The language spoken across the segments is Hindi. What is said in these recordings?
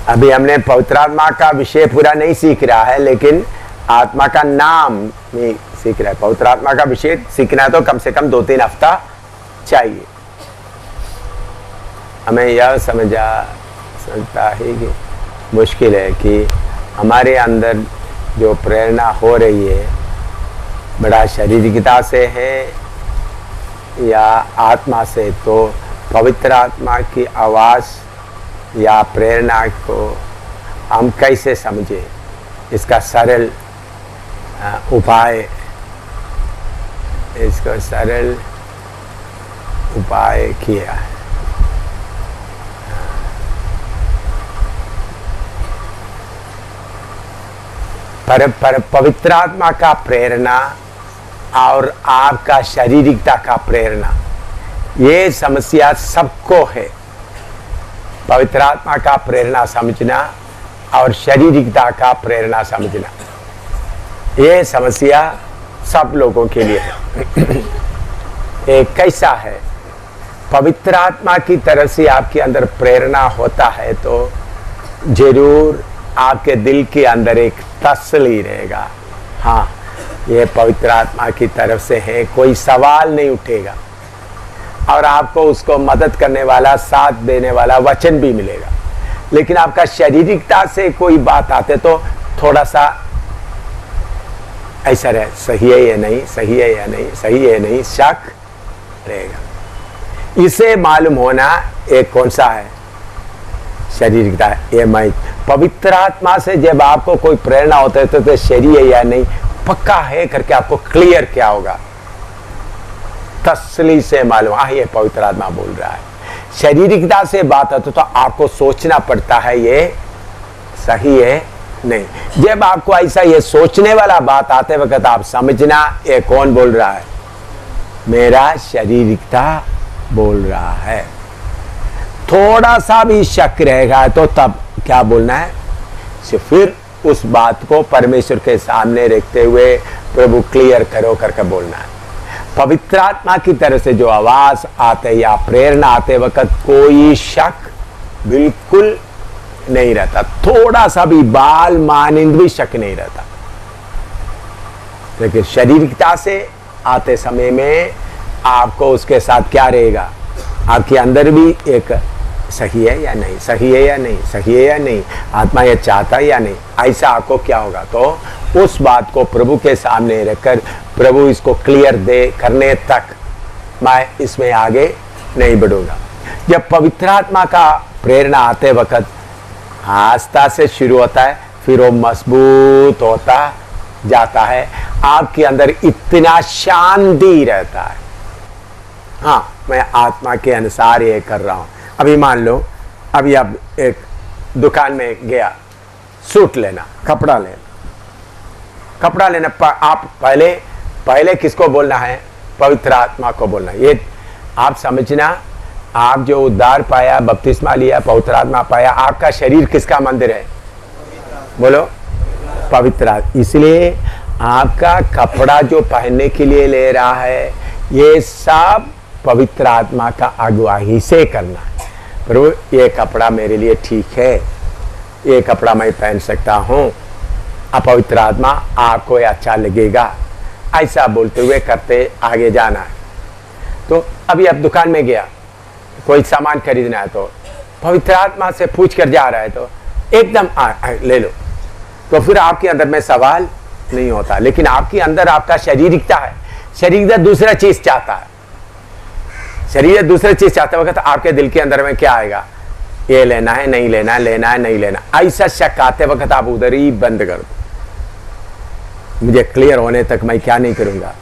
अभी हमने पवित्र आत्मा का विषय पूरा नहीं सीख रहा है, लेकिन आत्मा का नाम नहीं सीख रहा है। पवित्र आत्मा का विषय सीखना है तो कम से कम 2-3 हफ्ता चाहिए। हमें यह समझता है कि मुश्किल है कि हमारे अंदर जो प्रेरणा हो रही है बड़ा शारीरिकता से है या आत्मा से। तो पवित्र आत्मा की आवाज़ या प्रेरणा को हम कैसे समझे, इसका सरल उपाय, इसका सरल उपाय किया है। पर पवित्र आत्मा का प्रेरणा और आपका शारीरिकता का प्रेरणा, ये समस्या सबको है। पवित्र आत्मा का प्रेरणा समझना और शारीरिकता का प्रेरणा समझना, ये समस्या सब लोगों के लिए है। एक कैसा है, पवित्र आत्मा की तरफ से आपके अंदर प्रेरणा होता है तो जरूर आपके दिल के अंदर एक तसल्ली रहेगा, हाँ ये पवित्र आत्मा की तरफ से है, कोई सवाल नहीं उठेगा और आपको उसको मदद करने वाला, साथ देने वाला वचन भी मिलेगा। लेकिन आपका शारीरिकता से कोई बात आते तो थोड़ा सा ऐसा रहे, सही है या नहीं, सही है या नहीं, सही है नहीं, शक रहेगा। इसे मालूम होना एक कौन सा है, शारीरिकता है। ये मैं पवित्र आत्मा से जब आपको कोई प्रेरणा होता है तो शरीर है या नहीं पक्का है करके आपको क्लियर क्या होगा, तसल्ली से मालूम, ये पवित्र आत्मा बोल रहा है। शारीरिकता से बात आती तो आपको सोचना पड़ता है ये सही है नहीं। जब आपको ऐसा ये सोचने वाला बात आते वक्त आप समझना ये कौन बोल रहा है, मेरा शारीरिकता बोल रहा है। थोड़ा सा भी शक रहेगा तो तब क्या बोलना है, फिर उस बात को परमेश्वर के सामने रखते हुए प्रभु क्लियर करो करके बोलना है। पवित्र आत्मा की तरफ से जो आवाज आते या प्रेरणा आते वक्त कोई शक बिल्कुल नहीं रहता, थोड़ा सा भी बाल मानिंद भी शक नहीं रहता। लेकिन शारीरिकता से आते समय में आपको उसके साथ क्या रहेगा, आपके अंदर भी एक सही है या नहीं, सही है या नहीं, सही है या नहीं, आत्मा ये चाहता है या नहीं, ऐसा आपको क्या होगा। तो उस बात को प्रभु के सामने रखकर प्रभु इसको क्लियर दे करने तक मैं इसमें आगे नहीं बढ़ूंगा। जब पवित्र आत्मा का प्रेरणा आते वक्त आस्था से शुरू होता है, फिर वो मजबूत होता जाता है, आपके अंदर इतना शांति रहता है। हाँ, मैं आत्मा के अनुसार ये कर रहा हूँ। अभी मान लो अभी अब एक दुकान में गया सूट लेना, कपड़ा लेना, आप पहले किसको बोलना है, पवित्र आत्मा को बोलना। ये आप समझना, आप जो उद्धार पाया, बपतिस्मा लिया, पवित्र आत्मा पाया, आपका शरीर किसका मंदिर है, बोलो पवित्र आत्मा। इसलिए आपका कपड़ा जो पहनने के लिए ले रहा है ये सब पवित्र आत्मा का अगुवाई से करना है। प्रभु ये कपड़ा मेरे लिए ठीक है, ये कपड़ा मैं पहन सकता हूँ, पवित्र आत्मा आपको ये अच्छा लगेगा, ऐसा बोलते हुए करते आगे जाना है। तो अभी आप दुकान में गया, कोई सामान खरीदना है तो पवित्र आत्मा से पूछ कर जा रहा है तो एकदम ले लो, तो फिर आपके अंदर में सवाल नहीं होता। लेकिन आपके अंदर आपका शारीरिकता है, शारीरिकता दूसरा चीज चाहता है, शरीर दूसरी चीज चाहते वक्त आपके दिल के अंदर में क्या आएगा, ये लेना है नहीं लेना, लेना है नहीं लेना, ऐसा शक आते वक्त आप उधर ही बंद कर दो, मुझे क्लियर होने तक मैं क्या नहीं करूंगा।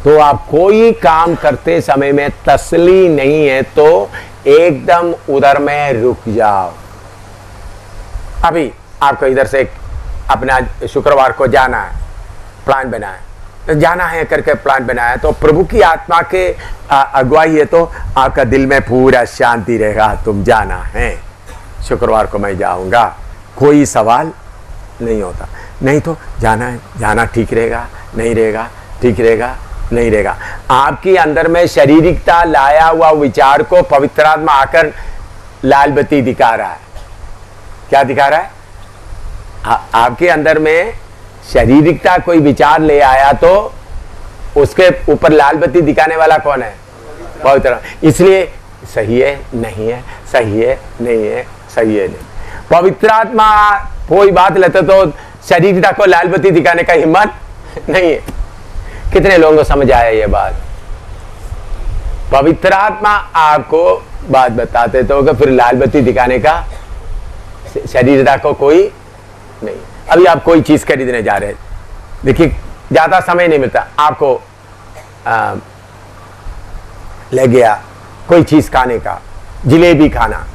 तो आप कोई काम करते समय में तसल्ली नहीं है तो एकदम उधर में रुक जाओ। अभी आपको इधर से अपना शुक्रवार को जाना है, प्लान बनाए, जाना है करके प्लान बनाया, तो प्रभु की आत्मा के अगुवाई है तो आपका दिल में पूरा शांति रहेगा, तुम जाना है, शुक्रवार को मैं जाऊंगा, कोई सवाल नहीं होता। नहीं तो जाना है, जाना ठीक रहेगा नहीं रहेगा, ठीक रहेगा नहीं रहेगा। आपके अंदर में शारीरिकता लाया हुआ विचार को पवित्र आत्मा आकर लाल बत्ती दिखा रहा है, क्या दिखा रहा है? आपके अंदर में शारीरिकता कोई विचार ले आया तो उसके ऊपर लाल बत्ती दिखाने वाला कौन है? पवित्र। इसलिए सही है नहीं है, सही है नहीं है, सही है नहीं। पवित्र आत्मा कोई बात लेते तो शारीरिकता को लाल बत्ती दिखाने का हिम्मत नहीं है। कितने लोगों को समझ आया ये बात? पवित्र आत्मा आपको बात बताते तो फिर लाल बत्ती दिखाने का शारीरिकता को कोई नहीं। अभी आप कोई चीज खरीदने जा रहे हैं, देखिए ज्यादा समय नहीं मिलता आपको, ले गया कोई चीज खाने का, जिलेबी खाना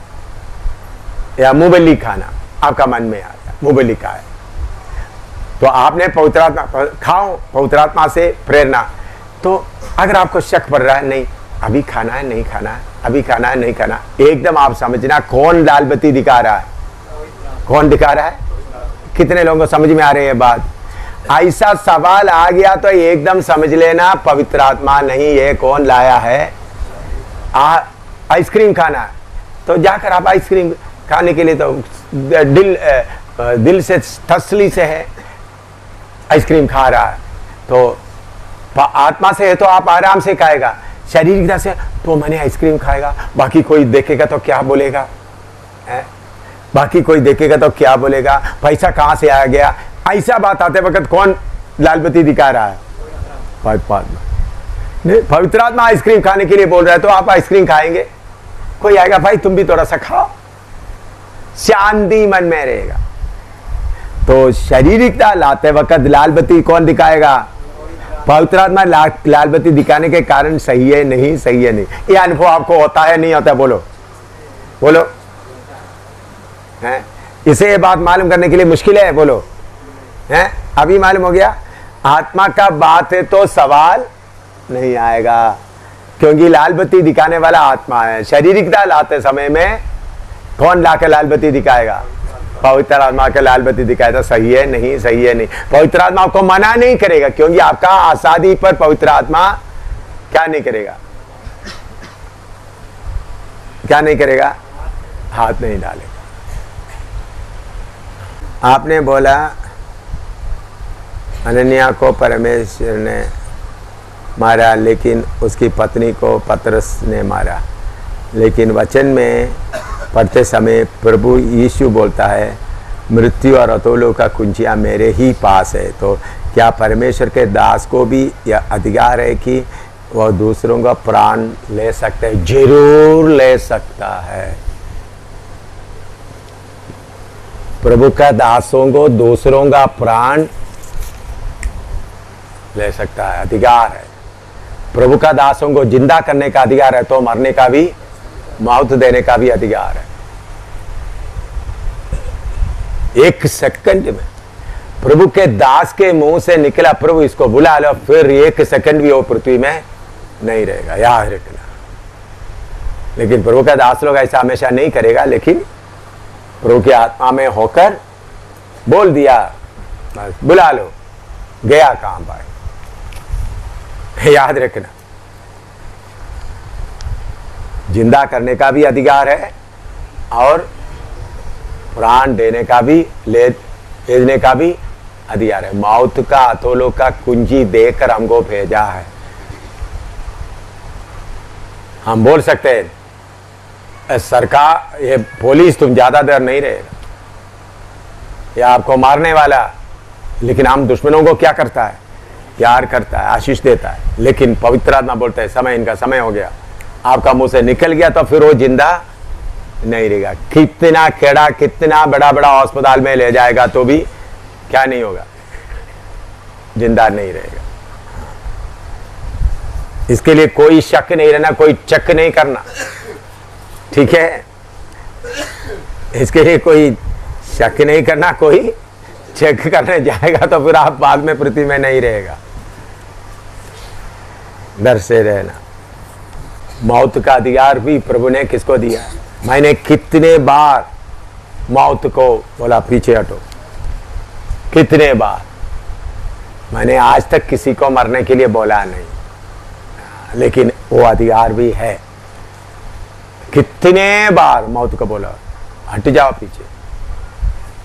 या मूंगफली खाना, आपका मन में आता मूंगफली का है तो आपने पवित्र आत्मा खाओ, पवित्र आत्मा से प्रेरणा। तो अगर आपको शक पड़ रहा है नहीं अभी खाना है नहीं खाना है, अभी खाना है नहीं खाना, एकदम आप समझना कौन लाल बत्ती दिखा रहा है? कौन दिखा रहा है? कितने लोगों को समझ में आ रही है बात? ऐसा सवाल आ गया तो एकदम समझ लेना पवित्र आत्मा नहीं है। कौन लाया है? आइसक्रीम खाना है तो जाकर आप आइसक्रीम खाने के लिए तो दिल से तसल्ली से है आइसक्रीम खा रहा है, तो आत्मा से है तो आप आराम से खाएगा। शारीरिकता से तो मैंने आइसक्रीम खाएगा, बाकी कोई देखेगा तो क्या बोलेगा है? बाकी कोई देखेगा तो क्या बोलेगा, पैसा कहां से आ गया? ऐसा बात आते वक्त कौन लाल बत्ती दिखा रहा है? पवित्र आत्मा आइसक्रीम खाने के लिए बोल रहा है तो आप आइसक्रीम खाएंगे? कोई आएगा भाई तुम भी थोड़ा सा खाओ, शांति मन में रहेगा। तो शारीरिकता लाते वक्त लाल बत्ती कौन दिखाएगा? पवित्र आत्मा लाल बत्ती दिखाने के कारण सही है नहीं, सही है नहीं। ये अनुभव आपको होता है नहीं होता? बोलो बोलो है? इसे ये बात मालूम करने के लिए मुश्किल है? बोलो है? अभी मालूम हो गया? आत्मा का बात है तो सवाल नहीं आएगा, क्योंकि लाल बत्ती दिखाने वाला आत्मा है। शारीरिकता लाते समय में कौन लाके लाल बत्ती दिखाएगा? पवित्र आत्मा के लाल बत्ती दिखाए तो सही है नहीं, सही है नहीं। पवित्र आत्मा आपको मना नहीं करेगा, क्योंकि आपका आजादी पर पवित्र आत्मा क्या नहीं करेगा? क्या नहीं करेगा? हाथ नहीं डालेगा। आपने बोला अनन्या को परमेश्वर ने मारा, लेकिन उसकी पत्नी को पतरस ने मारा। लेकिन वचन में पढ़ते समय प्रभु यीशु बोलता है मृत्यु और अतोलोक का कुंजियाँ मेरे ही पास है। तो क्या परमेश्वर के दास को भी यह अधिकार है कि वह दूसरों का प्राण ले सकते हैं? जरूर ले सकता है। प्रभु का दासों को दूसरों का प्राण ले सकता है, अधिकार है। प्रभु का दासों को जिंदा करने का अधिकार है, तो मरने का भी, मौत देने का भी अधिकार है। एक सेकंड में प्रभु के दास के मुंह से निकला प्रभु इसको बुला लो, फिर एक सेकंड भी वो पृथ्वी में नहीं रहेगा, याद रखना। लेकिन प्रभु का दास लोग ऐसा हमेशा नहीं करेगा, लेकिन प्रभु की आत्मा में होकर बोल दिया बस बुला लो, गया काम भाई। याद रखना जिंदा करने का भी अधिकार है और प्राण देने का भी, भेजने का भी अधिकार है। मौत का अतोलोक का कुंजी देकर हमको भेजा है। हम बोल सकते हैं सरकार, ये पुलिस तुम ज्यादा देर नहीं रहेगा, या आपको मारने वाला, लेकिन हम दुश्मनों को क्या करता है? प्यार करता है, आशीष देता है। लेकिन पवित्र आत्मा बोलता है समय, इनका समय हो गया, आपका मुंह से निकल गया तो फिर वो जिंदा नहीं रहेगा। कितना केड़ा, कितना बड़ा बड़ा अस्पताल में ले जाएगा तो भी क्या नहीं होगा? जिंदा नहीं रहेगा। इसके लिए कोई शक नहीं रहना, कोई चेक नहीं करना, ठीक है? इसके लिए कोई शक नहीं करना, कोई चेक करने जाएगा तो फिर आप बाद में पृथ्वी में नहीं रहेगा। डर से रहना। मौत का अधिकार भी प्रभु ने किसको दिया? मैंने कितने बार मौत को बोला पीछे हटो, कितने बार मैंने आज तक किसी को मरने के लिए बोला नहीं, लेकिन वो अधिकार भी है। कितने बार मौत को बोला हट जाओ पीछे,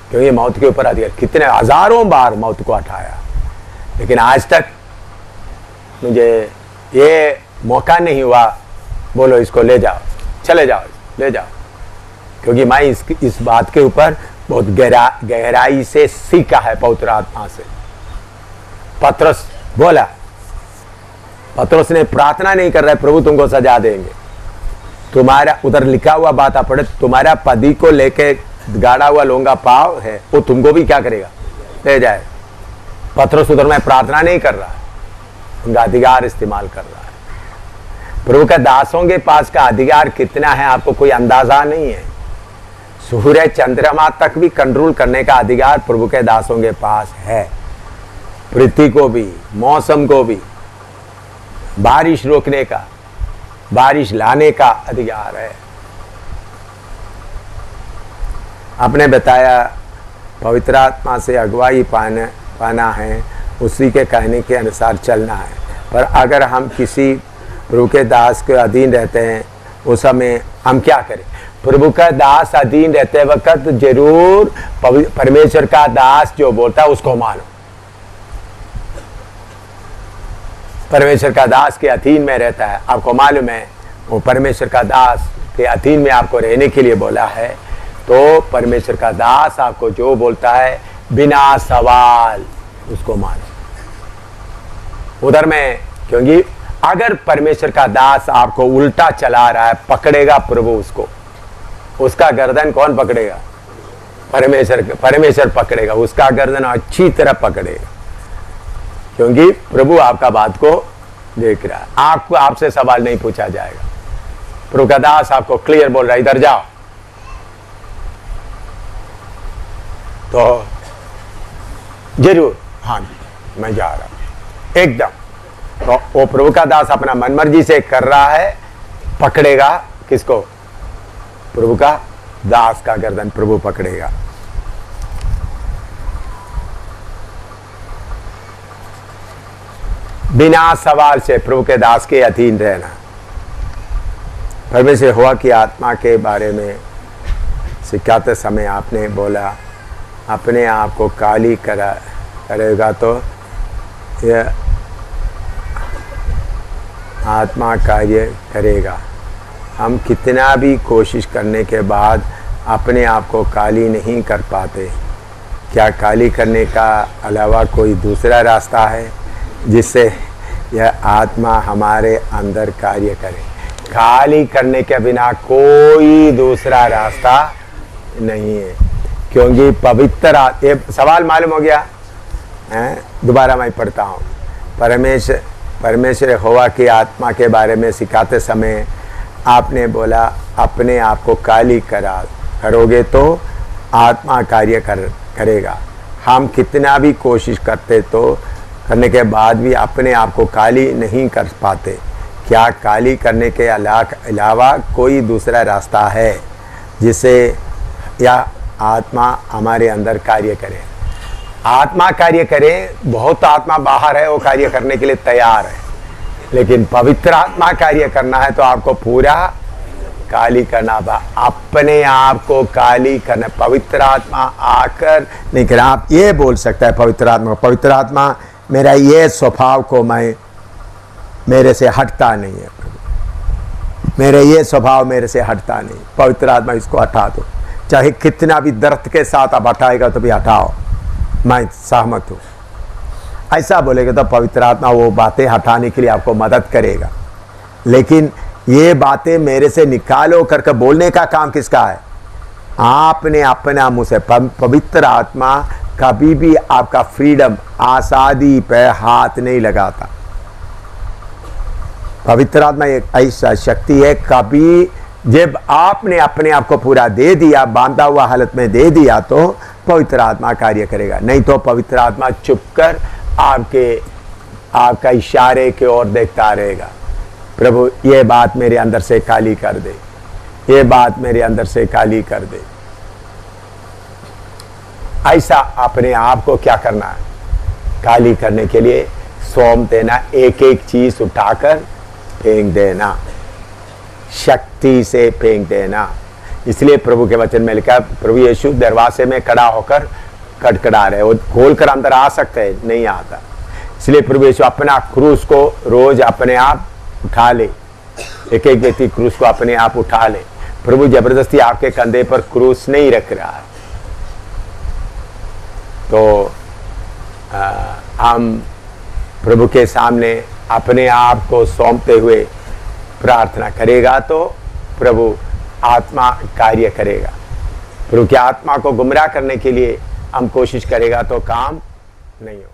क्योंकि मौत के ऊपर अधिकार, कितने हजारों बार मौत को हटाया, लेकिन आज तक मुझे ये मौका नहीं हुआ बोलो इसको ले जाओ, चले जाओ, ले जाओ, क्योंकि मैं इस बात के ऊपर बहुत गहराई से सीखा है पवित्र आत्मा से। पतरस बोला, पतरस ने प्रार्थना नहीं कर रहा है प्रभु तुमको सजा देंगे, तुम्हारा उधर लिखा हुआ बात आप पढ़े, तुम्हारा पति को लेके गाड़ा हुआ लोंगा पाव है, वो तुमको भी क्या करेगा, ले जाए। पतरस उधर में प्रार्थना नहीं कर रहा है, उनका अधिकार इस्तेमाल कर रहा है। प्रभु का दासों के पास का अधिकार कितना है आपको कोई अंदाजा नहीं है। सूर्य चंद्रमा तक भी कंट्रोल करने का अधिकार प्रभु के दासों के पास है, पृथ्वी को भी, मौसम को भी, बारिश रोकने का, बारिश लाने का अधिकार है। आपने बताया पवित्र आत्मा से अगुवाई पाना है, उसी के कहने के अनुसार चलना है। पर अगर हम किसी प्रभु के दास के अधीन रहते हैं उस समय हम क्या करें? प्रभु का दास अधीन रहते वक्त जरूर परमेश्वर का दास जो बोलता है उसको मानो। परमेश्वर का दास के अधीन में रहता है, आपको मालूम है वो परमेश्वर का दास के अधीन में आपको रहने के लिए बोला है, तो परमेश्वर का दास आपको जो बोलता है बिना सवाल उसको मानो। उधर में, क्योंकि अगर परमेश्वर का दास आपको उल्टा चला रहा है, पकड़ेगा प्रभु उसको, उसका गर्दन कौन पकड़ेगा? परमेश्वर पकड़ेगा, उसका गर्दन अच्छी तरह पकड़ेगा, क्योंकि प्रभु आपका बात को देख रहा है। आपको आपसे सवाल नहीं पूछा जाएगा। प्रभु का दास आपको क्लियर बोल रहा है इधर जाओ, तो जरूर हाँ मैं जा रहा हूं एकदम, तो वो प्रभु का दास अपना मनमर्जी से कर रहा है, पकड़ेगा किसको? प्रभु का दास का गर्दन प्रभु पकड़ेगा। बिना सवाल से प्रभु के दास के अधीन रहना। परमेश्वर यहोवा की आत्मा के बारे में सिखाते समय आपने बोला अपने आप को काली करेगा तो यह आत्मा कार्य करेगा। हम कितना भी कोशिश करने के बाद अपने आप को काली नहीं कर पाते। क्या काली करने का अलावा कोई दूसरा रास्ता है जिससे यह आत्मा हमारे अंदर कार्य करे? काली करने के बिना कोई दूसरा रास्ता नहीं है, क्योंकि पवित्र ये सवाल मालूम हो गया है? दोबारा मैं पढ़ता हूँ। परमेश्वर यहोवा की आत्मा के बारे में सिखाते समय आपने बोला अपने आप को काली करोगे तो आत्मा कार्य करेगा। हम कितना भी कोशिश करने के बाद भी अपने आप को काली नहीं कर पाते। क्या काली करने के अलावा कोई दूसरा रास्ता है जिससे यह आत्मा हमारे अंदर कार्य करे? आत्मा कार्य करे, बहुत आत्मा बाहर है वो कार्य करने के लिए तैयार है, लेकिन पवित्र आत्मा कार्य करना है तो आपको पूरा काली करना होगा, अपने आप को काली करना। पवित्र आत्मा आकर नहीं करना। आप ये बोल सकता है पवित्र आत्मा मेरा ये स्वभाव को मेरे से हटता नहीं है, मेरे ये स्वभाव मेरे से हटता नहीं, पवित्र आत्मा इसको हटा दो। चाहे कितना भी दर्द के साथ आप हटाएगा तो भी हटाओ, मैं सहमत हूँ। ऐसा बोलेगा तो पवित्र आत्मा वो बातें हटाने के लिए आपको मदद करेगा, लेकिन ये बातें मेरे से निकालो करके बोलने का काम किसका है? आपने अपना मुंह से। पवित्र आत्मा कभी भी आपका फ्रीडम, आज़ादी पे हाथ नहीं लगाता। पवित्र आत्मा एक ऐसा शक्ति है, कभी जब आपने अपने आप को पूरा दे दिया, बांधा हुआ हालत में दे दिया, तो पवित्र आत्मा कार्य करेगा। नहीं तो पवित्र आत्मा चुपकर आपका इशारे की ओर देखता रहेगा। प्रभु ये बात मेरे अंदर से काली कर दे, ये बात मेरे अंदर से काली कर दे। ऐसा अपने आप को क्या करना है? काली करने के लिए सौंप देना, एक एक चीज उठाकर फेंक देना, शक्ति से फेंक देना। इसलिए प्रभु के वचन में लिखा, प्रभु यीशु दरवाजे में खड़ा होकर खटखड़ा रहे, वो खोल कर अंदर आ सकते हैं, नहीं आता। इसलिए प्रभु यीशु अपना क्रूस को रोज अपने आप उठा ले, एक एक व्यक्ति क्रूस को अपने आप उठा ले। प्रभु जबरदस्ती आपके कंधे पर क्रूस नहीं रख रहा है। तो हम प्रभु के सामने अपने आप को सौंपते हुए प्रार्थना करेगा तो प्रभु आत्मा कार्य करेगा। प्रभु की आत्मा को गुमराह करने के लिए हम कोशिश करेगा तो काम नहीं होगा।